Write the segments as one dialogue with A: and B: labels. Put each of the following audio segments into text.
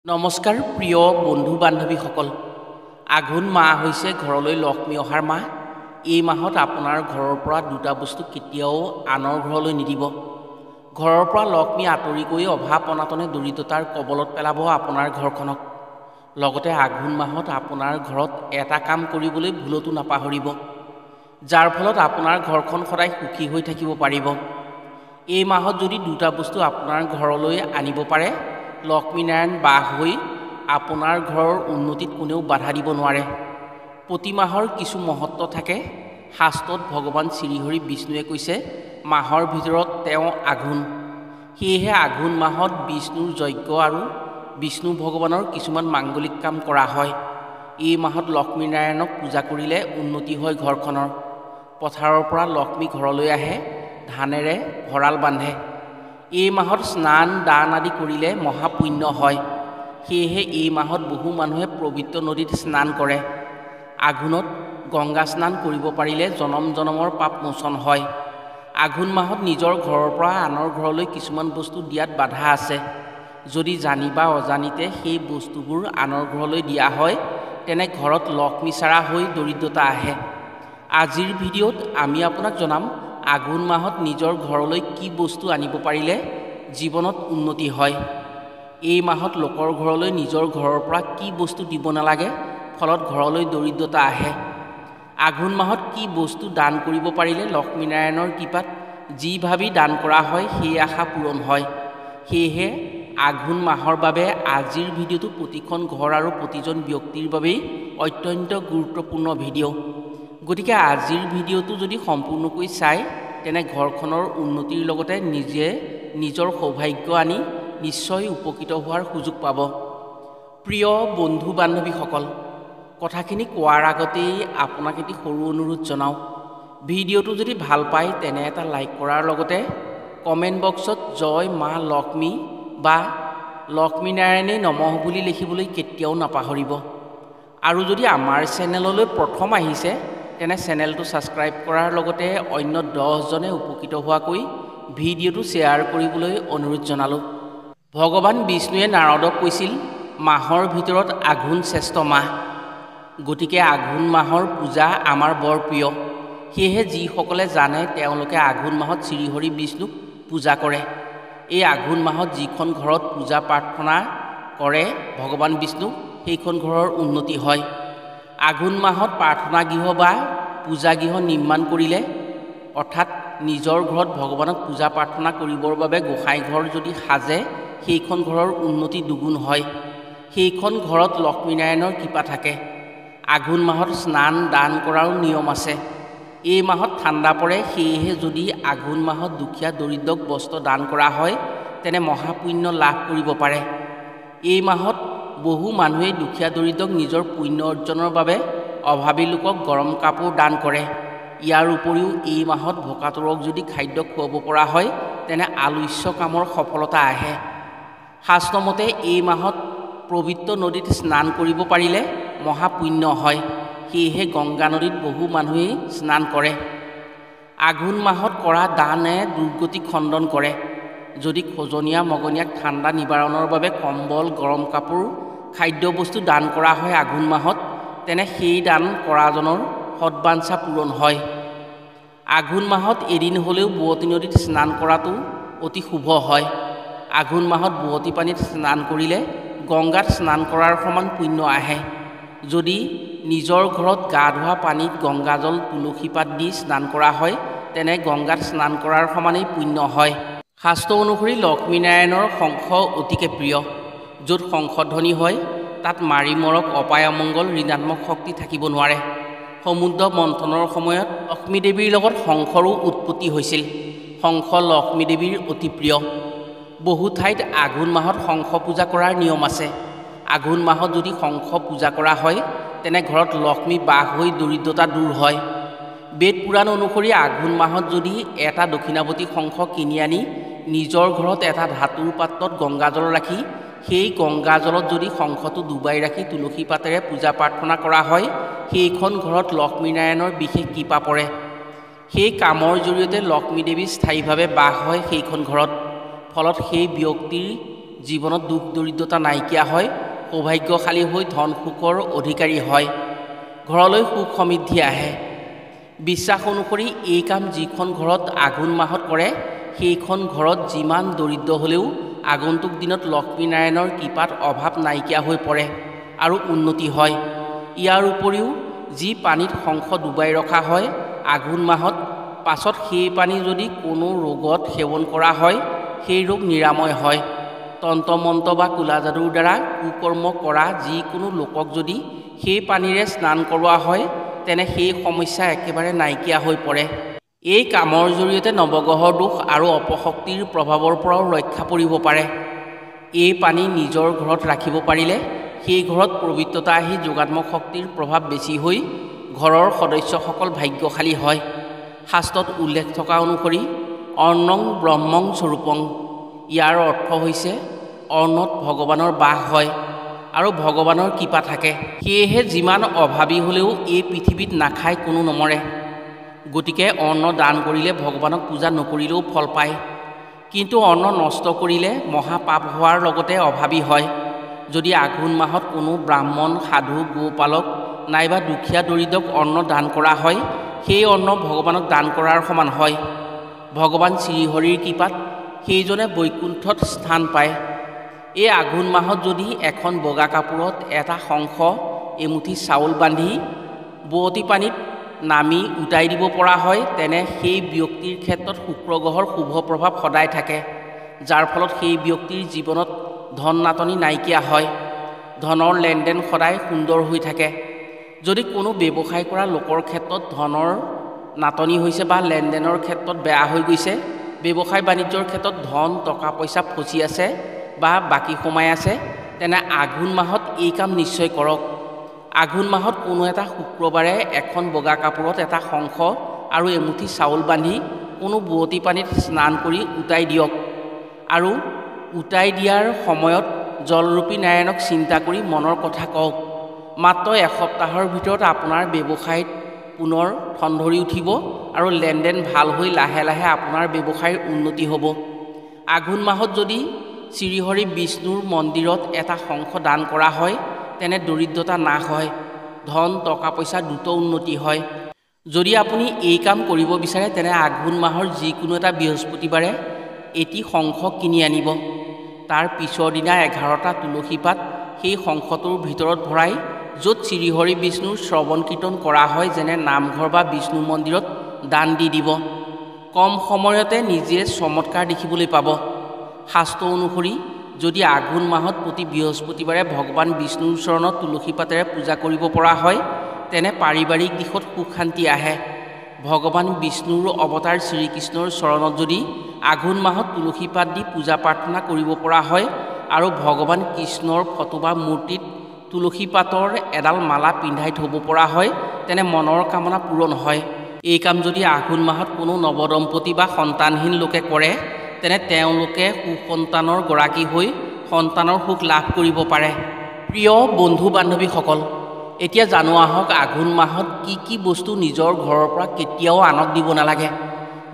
A: নমস্কাৰ প্ৰিয় বন্ধু বান্ধৱীসকল। আঘোণ মাহ হৈছে ঘৰলৈ লক্ষ্মী অহাৰ মাহ। এই মাহত আপোনাৰ ঘৰৰ পৰা দুটা বস্তু কেতিয়াও আনৰ ঘৰলৈ নিদিব। ঘৰৰ পৰা লক্ষ্মী আঁতৰি গৈ অভাৱ অনাটনে দৰিদ্ৰতাৰ কবলত পেলাব আপোনাৰ ঘৰখনক। লগতে আঘোণ মাহত আপোনাৰ ঘৰত এটা কাম কৰিবলৈ ভুলতো নাপাহৰিব, যাৰ ফলত আপোনাৰ ঘৰখন সদায় সুখী হৈ থাকিব পাৰিব। এই মাহত যদি দুটা বস্তু আপোনাৰ ঘৰলৈ আনিব পাৰে, লক্ষ্মীনাৰায়ণ বাস হৈ আপোনাৰ ঘৰৰ উন্নতিত কোনেও বাধা দিব নোৱাৰে। প্ৰতি মাহৰ কিছু মহত্ব থাকে। শাস্ত্ৰত ভগৱান শ্ৰীহৰি বিষ্ণুৱে কৈছে, মাহৰ ভিতৰত তেওঁ আঘোণ। সেয়েহে আঘোণ মাহত বিষ্ণুৰ যজ্ঞ আৰু বিষ্ণু ভগৱানৰ কিছুমান মাংগলিক কাম কৰা হয়। এই মাহত লক্ষ্মীনাৰায়ণক পূজা কৰিলে উন্নতি হয় ঘৰখনৰ। পথাৰৰ পৰা লক্ষ্মী ঘৰলৈ আহে, ধানেৰে ভঁৰাল বান্ধে। এই মাহত স্নান দান আদি কৰিলে মহাপুণ্য হয়। সেয়েহে এই মাহত বহু মানুহে পবিত্ৰ নদীত স্নান কৰে। আঘোণত গংগা স্নান কৰিব পাৰিলে জনম জনমৰ পাপ মোচন হয়। আঘোণ মাহত নিজৰ ঘৰৰ পৰা আনৰ ঘৰলৈ কিছুমান বস্তু দিয়াত বাধা আছে। যদি জানি বা অজানিতে সেই বস্তুবোৰ আনৰ ঘৰলৈ দিয়া হয়, তেনে ঘৰত লক্ষ্মীচাৰা হৈ দৰিদ্ৰতা আহে। আজিৰ ভিডিঅ'ত আমি আপোনাক জনাম, আঘোণ মাহত নিজৰ ঘৰলৈ কি বস্তু আনিব পাৰিলে জীৱনত উন্নতি হয়। এই মাহত লোকৰ ঘৰলৈ নিজৰ ঘৰৰ পৰা কি বস্তু দিব নালাগে, ফলত ঘৰলৈ দৰিদ্ৰতা আহে। আঘোণ মাহত কি বস্তু দান কৰিব পাৰিলে লক্ষ্মীনাৰায়ণৰ কৃপাত যি ভাবি দান কৰা হয় সেই আশা পূৰণ হয়। সেয়েহে আঘোণ মাহৰ বাবে আজিৰ ভিডিঅ'টো প্ৰতিখন ঘৰ আৰু প্ৰতিজন ব্যক্তিৰ বাবেই অত্যন্ত গুৰুত্বপূৰ্ণ ভিডিঅ'। গতিকে আজিৰ ভিডিঅ'টো যদি সম্পূৰ্ণকৈ চায়, তেনে ঘৰখনৰ উন্নতিৰ লগতে নিজে নিজৰ সৌভাগ্য আনি নিশ্চয় উপকৃত হোৱাৰ সুযোগ পাব। প্ৰিয় বন্ধু বান্ধৱীসকল, কথাখিনি কোৱাৰ আগতেই আপোনাক এটি সৰু অনুৰোধ জনাওঁ। ভিডিঅ'টো যদি ভাল পায় তেনে এটা লাইক কৰাৰ লগতে কমেণ্ট বক্সত জয় মা লক্ষ্মী বা লক্ষ্মীনাৰায়ণেই নমঃ বুলি লিখিবলৈ কেতিয়াও নাপাহৰিব। আৰু যদি আমাৰ চেনেললৈ প্ৰথম আহিছে, তেনে চেনেলটো ছাবস্ক্ৰাইব কৰাৰ লগতে অন্য 10জনে উপকৃত হোৱাকৈ ভিডিঅ'টো শ্বেয়াৰ কৰিবলৈ অনুৰোধ জনালোঁ। ভগৱান বিষ্ণুৱে নাৰদক কৈছিল, মাহৰ ভিতৰত আঘোণ শ্ৰেষ্ঠ মাহ। গতিকে আঘোণ মাহৰ পূজা আমাৰ বৰ প্ৰিয়। সেয়েহে যিসকলে জানে তেওঁলোকে আঘোণ মাহত শ্ৰীহৰি বিষ্ণুক পূজা কৰে। এই আঘোণ মাহত যিখন ঘৰত পূজা প্ৰাৰ্থনা কৰে ভগৱান বিষ্ণুক, সেইখন ঘৰৰ উন্নতি হয়। আঘোণ মাহত প্ৰাৰ্থনা গৃহ বা পূজা গৃহ নিৰ্মাণ কৰিলে, অৰ্থাৎ নিজৰ ঘৰত ভগৱানক পূজা প্ৰাৰ্থনা কৰিবৰ বাবে গোসাঁই ঘৰ যদি সাজে, সেইখন ঘৰৰ উন্নতি দুগুণ হয়। সেইখন ঘৰত লক্ষ্মীনাৰায়ণৰ কৃপা থাকে। আঘোণ মাহত স্নান দান কৰাৰো নিয়ম আছে। এই মাহত ঠাণ্ডা পৰে, সেয়েহে যদি আঘোণ মাহত দুখীয়া দৰিদ্ৰক বস্ত্ৰ দান কৰা হয়, তেনে মহাপুণ্য লাভ কৰিব পাৰে। এই মাহত বহু মানুহেই দুখীয়া দৰিদ্ৰক নিজৰ পুণ্য অৰ্জনৰ বাবে অভাৱী লোকক গৰম কাপোৰ দান কৰে। ইয়াৰ উপৰিও এই মাহত ভোকাতুৰক যদি খাদ্য খুৱাব পৰা হয়, তেনে আলস্য কামৰ সফলতা আহে। শাস্ত্ৰমতে এই মাহত পবিত্ৰ নদীত স্নান কৰিব পাৰিলে মহাপুণ্য হয়। সেয়েহে গংগা নদীত বহু মানুহেই স্নান কৰে। আঘোণ মাহত কৰা দানে দুৰ্গতি খণ্ডন কৰে। যদি খজনীয়া মগনীয়াক ঠাণ্ডা নিবাৰণৰ বাবে কম্বল, গৰম কাপোৰ, খাদ্যবস্তু দান কৰা হয় আঘোণ মাহত, তেনে সেই দান কৰাজনৰ সৎবাঞ্ছা পূৰণ হয়। আঘোণ মাহত এদিন হ'লেও বোৱতী নদীত স্নান কৰাটো অতি শুভ হয়। আঘোণ মাহত বোৱতী পানীত স্নান কৰিলে গংগাত স্নান কৰাৰ সমান পুণ্য আহে। যদি নিজৰ ঘৰত গা ধোৱা পানীত গংগাজল তুলসী পাত দি স্নান কৰা হয়, তেনে গংগাত স্নান কৰাৰ সমানেই পুণ্য হয়। শাস্ত্ৰ অনুসৰি লক্ষ্মীনাৰায়ণৰ শংখ অতিকে প্ৰিয়। য'ত শংখধ্বনি হয়, তাত মাৰি মৰক অপায় অমংগল ঋণাত্মক শক্তি থাকিব নোৱাৰে। সমুদ্ৰ মন্থনৰ সময়ত লক্ষ্মী দেৱীৰ লগত শংখৰো উৎপত্তি হৈছিল। শংখ লক্ষ্মী দেৱীৰ অতি প্ৰিয়। বহু ঠাইত আঘোণ মাহত শংখ পূজা কৰাৰ নিয়ম আছে। আঘোণ মাহত যদি শংখ পূজা কৰা হয়, তেনে ঘৰত লক্ষ্মী বাস হৈ দৰিদ্ৰতা দূৰ হয়। বেদ পুৰাণ অনুসৰি আঘোণ মাহত যদি এটা দক্ষিণাৱতী শংখ কিনি আনি নিজৰ ঘৰত এটা ধাতুৰ পাত্ৰত গংগাজল ৰাখি, সেই গংগাজলত যদি শংখটো ডুবাই ৰাখি তুলসী পাতেৰে পূজা প্ৰাৰ্থনা কৰা হয়, সেইখন ঘৰত লক্ষ্মীনাৰায়ণৰ বিশেষ কৃপা পৰে। সেই কামৰ জৰিয়তে লক্ষ্মী দেৱী স্থায়ীভাৱে বাস হয় সেইখন ঘৰত। ফলত সেই ব্যক্তিৰ জীৱনত দুখ দৰিদ্ৰতা নাইকিয়া হয়, সৌভাগ্যশালী হৈ ধন সুখৰ অধিকাৰী হয়, ঘৰলৈ সুখ সমৃদ্ধি আহে। বিশ্বাস অনুসৰি এই কাম যিখন ঘৰত আঘোণ মাহত কৰে সেইখন ঘৰত যিমান দৰিদ্ৰ হ'লেও আগন্তুক দিনত লক্ষ্মীনাৰায়ণৰ কৃপাত অভাৱ নাইকিয়া হৈ পৰে আৰু উন্নতি হয়। ইয়াৰ উপৰিও যি পানীত শংখ ডুবাই ৰখা হয় আঘোণ মাহত, পাছত সেই পানী যদি কোনো ৰোগত সেৱন কৰা হয় সেই ৰোগ নিৰাময় হয়। তন্ত্ৰ মন্ত্ৰ বা কোলা যাদুৰ দ্বাৰা কুকৰ্ম কৰা যিকোনো লোকক যদি সেই পানীৰে স্নান কৰোৱা হয় তেনে সেই সমস্যা একেবাৰে নাইকিয়া হৈ পৰে। এই কামৰ জৰিয়তে নৱগ্ৰহৰ দোষ আৰু অপশক্তিৰ প্ৰভাৱৰ পৰাও ৰক্ষা পৰিব পাৰে। এই পানী নিজৰ ঘৰত ৰাখিব পাৰিলে সেই ঘৰত পবিত্ৰতা আহি যোগাত্মক শক্তিৰ প্ৰভাৱ বেছি হৈ ঘৰৰ সদস্যসকল ভাগ্যশালী হয়। শাস্ত্ৰত উল্লেখ থকা অনুসৰি অৰ্ণং ব্ৰহ্মং স্বৰূপং, ইয়াৰ অৰ্থ হৈছে অৰ্ণত ভগৱানৰ বাস হয় আৰু ভগৱানৰ কৃপা থাকে। সেয়েহে যিমান অভাৱী হ'লেও এই পৃথিৱীত নাখাই কোনো নমৰে। গতিকে অন্ন দান কৰিলে ভগৱানক পূজা নকৰিলেও ফল পায়, কিন্তু অন্ন নষ্ট কৰিলে মহাপাপ হোৱাৰ লগতে অভাৱী হয়। যদি আঘোণ মাহত কোনো ব্ৰাহ্মণ, সাধু, গোপালক নাইবা দুখীয়া দৰিদ্ৰক অন্ন দান কৰা হয় সেই অন্ন ভগৱানক দান কৰাৰ সমান হয়। ভগৱান শ্ৰীহৰিৰ কৃপাত সেইজনে বৈকুণ্ঠত স্থান পায়। এই আঘোণ মাহত যদি এখন বগা কাপোৰত এটা শংখ, এমুঠি চাউল বান্ধি বোৱতী পানীত নামি উটাই দিব পৰা হয় তেনে সেই ব্যক্তিৰ ক্ষেত্ৰত শুক্ৰ গ্ৰহৰ শুভ প্ৰভাৱ সদায় থাকে, যাৰ ফলত সেই ব্যক্তিৰ জীৱনত ধন নাটনি নাইকিয়া হয়, ধনৰ লেনদেন সদায় সুন্দৰ হৈ থাকে। যদি কোনো ব্যৱসায় কৰা লোকৰ ক্ষেত্ৰত ধনৰ নাটনি হৈছে বা লেনদেনৰ ক্ষেত্ৰত বেয়া হৈ গৈছে, ব্যৱসায় বাণিজ্যৰ ক্ষেত্ৰত ধন টকা পইচা ফচি আছে বা বাকী সোমাই আছে, তেনে আঘোণ মাহত এই কাম নিশ্চয় কৰক। আঘোণ মাহত কোনো এটা শুক্ৰবাৰে এখন বগা কাপোৰত এটা শংখ আৰু এমুঠি চাউল বান্ধি কোনো বোৱতী পানীত স্নান কৰি উটাই দিয়ক আৰু উটাই দিয়াৰ সময়ত জলৰূপী নাৰায়ণক চিন্তা কৰি মনৰ কথা কওক। মাত্ৰ এসপ্তাহৰ ভিতৰত আপোনাৰ ব্যৱসায়ত পুনৰ ঠন ধৰি উঠিব আৰু লেনদেন ভাল হৈ লাহে লাহে আপোনাৰ ব্যৱসায়ৰ উন্নতি হ'ব। আঘোণ মাহত যদি শ্ৰীহৰি বিষ্ণুৰ মন্দিৰত এটা শংখ দান কৰা হয় তেনে দৰিদ্ৰতা নাশ হয়, ধন টকা পইচা দ্ৰুত উন্নতি হয়। যদি আপুনি এই কাম কৰিব বিচাৰে তেনে আঘোণ মাহৰ যিকোনো এটা বৃহস্পতিবাৰে এটি শংখ কিনি আনিব। তাৰ পিছৰ দিনা 11টা তুলসী পাত সেই শংখটোৰ ভিতৰত ভৰাই য'ত শ্ৰীহৰি বিষ্ণুৰ শ্ৰৱণ কীৰ্তন কৰা হয় যেনে নামঘৰ বা বিষ্ণু মন্দিৰত দান দি দিব। কম সময়তে নিজে চমৎকাৰ দেখিবলৈ পাব। শাস্ত্ৰ অনুসৰি যদি আঘোণ মাহত প্ৰতি বৃহস্পতিবাৰে ভগৱান বিষ্ণুৰ চৰণত তুলসী পাতেৰে পূজা কৰিব পৰা হয় তেনে পাৰিবাৰিক দিশত সুখ শান্তি আহে। ভগৱান বিষ্ণুৰ অৱতাৰ শ্ৰীকৃষ্ণৰ চৰণত যদি আঘোণ মাহত তুলসী পাত দি পূজা প্ৰাৰ্থনা কৰিব পৰা হয় আৰু ভগৱান কৃষ্ণৰ ফটো বা মূৰ্তিত তুলসী পাতৰ এডাল মালা পিন্ধাই থ'ব পৰা হয় তেনে মনৰ কামনা পূৰণ হয়। এই কাম যদি আঘোণ মাহত কোনো নৱদম্পতি বা সন্তানহীন লোকে কৰে তেনে তেওঁলোকে সুসন্তানৰ গৰাকী হৈ সন্তানৰ সুখ লাভ কৰিব পাৰে। প্ৰিয় বন্ধু বান্ধৱীসকল, এতিয়া জানো আহক আঘোণ মাহত কি কি বস্তু নিজৰ ঘৰৰ পৰা কেতিয়াও আনক দিব নালাগে,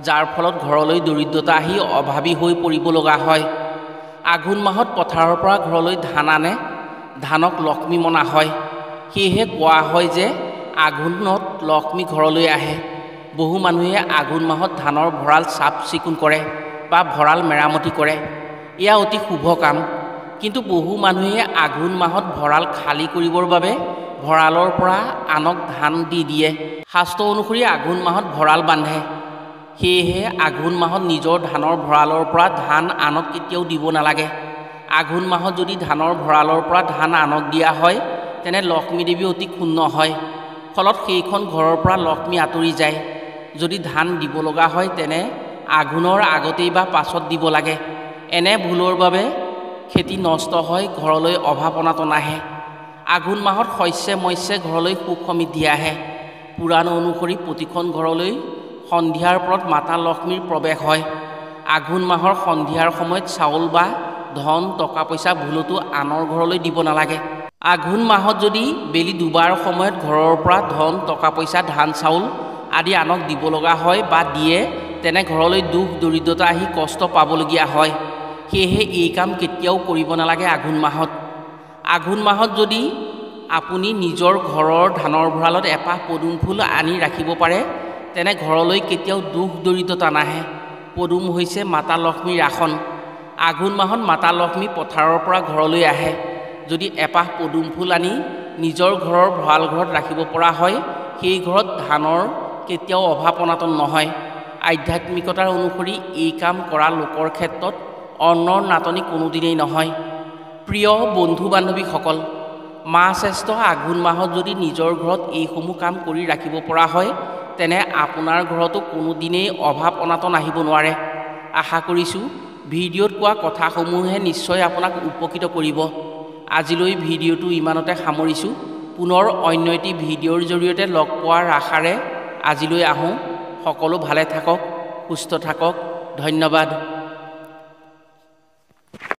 A: যাৰ ফলত ঘৰলৈ দৰিদ্ৰতা আহি অভাৱী হৈ পৰিব লগা হয়। আঘোণ মাহত পথাৰৰ পৰা ঘৰলৈ ধান আনে, ধানক লক্ষ্মী মনা হয়। সেয়েহে কোৱা হয় যে আঘোণত লক্ষ্মী ঘৰলৈ আহে। বহু মানুহে আঘোণ মাহত ধানৰ ভঁৰাল চাফ চিকুণ কৰে বা ভঁৰাল মেৰামতি কৰে, এয়া অতি শুভ কাম। কিন্তু বহু মানুহে আঘোণ মাহত ভঁৰাল খালী কৰিবৰ বাবে ভঁৰালৰ পৰা আনক ধান দি দিয়ে। শাস্ত্ৰ অনুসৰি আঘোণ মাহত ভঁৰাল বান্ধে, সেয়েহে আঘোণ মাহত নিজৰ ধানৰ ভঁৰালৰ পৰা ধান আনক কেতিয়াও দিব নালাগে। আঘোণ মাহত যদি ধানৰ ভঁৰালৰ পৰা ধান আনক দিয়া হয় তেনে লক্ষ্মী দেৱী অতি ক্ষুণ্ণ হয়, ফলত সেইখন ঘৰৰ পৰা লক্ষ্মী আঁতৰি যায়। যদি ধান দিব লগা হয় তেনে আঘোণৰ আগতেই বা পাছত দিব লাগে। এনে ভুলৰ বাবে খেতি নষ্ট হয়, ঘৰলৈ অভাৱ অনাটন আহে। আঘোণ মাহত শস্যে মস্যে ঘৰলৈ সুখ সমৃদ্ধি আহে। পুৰাণ অনুসৰি প্ৰতিখন ঘৰলৈ সন্ধিয়াৰ পৰত মাতা লক্ষ্মীৰ প্ৰৱেশ হয়। আঘোণ মাহৰ সন্ধিয়াৰ সময়ত চাউল বা ধন টকা পইচা ভুলতো আনৰ ঘৰলৈ দিব নালাগে। আঘোণ মাহত যদি বেলি দুবাৰ সময়ত ঘৰৰ পৰা ধন টকা পইচা ধান চাউল আদি আনক দিব লগা হয় বা দিয়ে তেনে ঘৰলৈ দুখ দৰিদ্ৰতা আহি কষ্ট পাবলগীয়া হয়। সেয়েহে এই কাম কেতিয়াও কৰিব নালাগে আঘোণ মাহত। আঘোণ মাহত যদি আপুনি নিজৰ ঘৰৰ ধানৰ ভঁৰালত এপাহ পদুম ফুল আনি ৰাখিব পাৰে তেনে ঘৰলৈ কেতিয়াও দুখ দৰিদ্ৰতা নাহে। পদুম হৈছে মাতা লক্ষ্মীৰ আসন। আঘোণ মাহত মাতা লক্ষ্মী পথাৰৰ পৰা ঘৰলৈ আহে। যদি এপাহ পদুম ফুল আনি নিজৰ ঘৰৰ ভঁৰাল ঘৰত ৰাখিব পৰা হয় সেই ঘৰত ধানৰ কেতিয়াও অভাৱ অনাটন নহয়। আধ্যাত্মিকতাৰ অনুসৰি এই কাম কৰা লোকৰ ক্ষেত্ৰত অন্নৰ নাটনি কোনোদিনেই নহয়। প্ৰিয় বন্ধু বান্ধৱীসকল, মাহ শ্ৰেষ্ঠ আঘোণ মাহত যদি নিজৰ ঘৰত এইসমূহ কাম কৰি ৰাখিব পৰা হয় তেনে আপোনাৰ ঘৰতো কোনোদিনেই অভাৱ অনাটন আহিব নোৱাৰে। আশা কৰিছোঁ ভিডিঅ'ত কোৱা কথাসমূহে নিশ্চয় আপোনাক উপকৃত কৰিব। আজিলৈ ভিডিঅ'টো ইমানতে সামৰিছোঁ। পুনৰ অন্য এটি ভিডিঅ'ৰ জৰিয়তে লগ পোৱাৰ আশাৰে আজিলৈ আহোঁ। সকলো ভালে থাকক, সুস্থ থাকক। ধন্যবাদ।